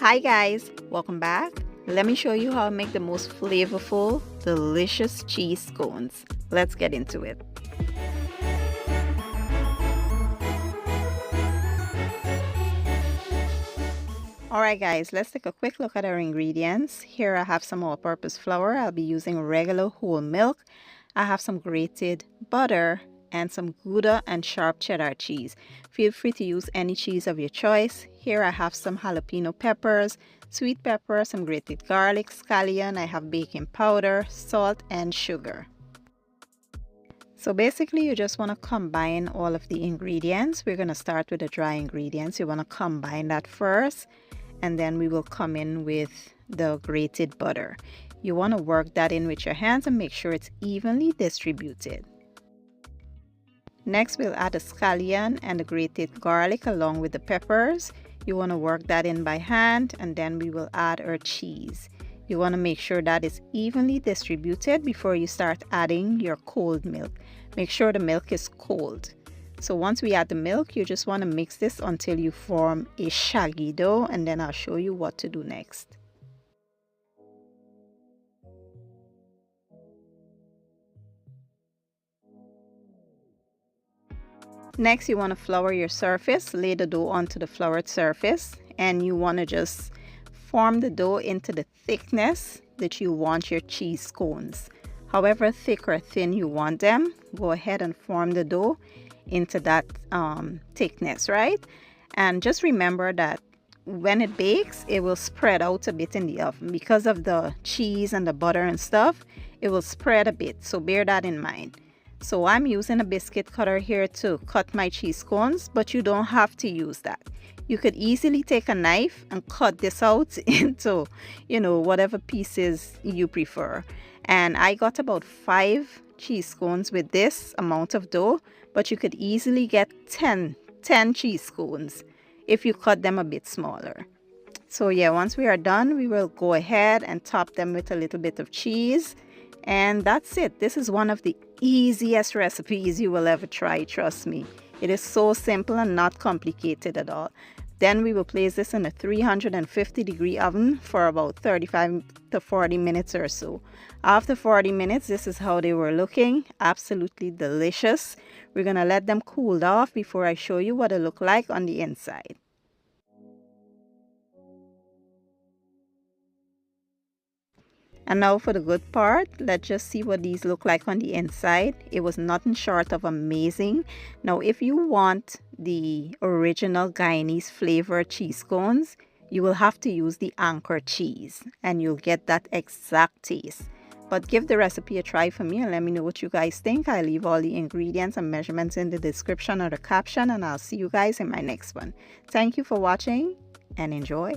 Hi guys, welcome back. Let me show you how to make the most flavorful, delicious cheese scones. Let's get into it. Alright guys, let's take a quick look at our ingredients. Here I have some all-purpose flour. I'll be using regular whole milk. I have some grated butter and some gouda and sharp cheddar cheese. Feel free to use any cheese of your choice. Here I have some jalapeno peppers, sweet pepper, some grated garlic, scallion. I have baking powder, salt, and sugar. So basically you just want to combine all of the ingredients. We're going to start with the dry ingredients. You want to combine that first, and then we will come in with the grated butter. You want to work that in with your hands and make sure it's evenly distributed. Next, we'll add the scallion and the grated garlic along with the peppers. You want to work that in by hand, and then we will add our cheese. You want to make sure that is evenly distributed before you start adding your cold milk. Make sure the milk is cold. So once we add the milk, you just want to mix this until you form a shaggy dough, and then I'll show you what to do next. Next, you want to flour your surface. Lay the dough onto the floured surface, and you want to just form the dough into the thickness that you want your cheese scones. However thick or thin you want them, go ahead and form the dough into that thickness, right? And just remember that when it bakes, it will spread out a bit in the oven. Because of the cheese and the butter and stuff, it will spread a bit, so bear that in mind. So I'm using a biscuit cutter here to cut my cheese scones, but you don't have to use that. You could easily take a knife and cut this out into, whatever pieces you prefer. And I got about 5 cheese scones with this amount of dough, but you could easily get 10 cheese scones if you cut them a bit smaller. So yeah, once we are done, we will go ahead and top them with a little bit of cheese. And that's it. This is one of the easiest recipes you will ever try, trust me. It is so simple and not complicated at all. Then we will place this in a 350-degree oven for about 35 to 40 minutes or so. After 40 minutes, this is how they were looking. Absolutely delicious. We're going to let them cool off before I show you what it look like on the inside. And now for the good part, let's just see what these look like on the inside. It was nothing short of amazing. Now, if you want the original Guyanese flavor cheese scones, you will have to use the anchor cheese, and you'll get that exact taste. But give the recipe a try for me and let me know what you guys think. I'll leave all the ingredients and measurements in the description or the caption, and I'll see you guys in my next one. Thank you for watching and enjoy.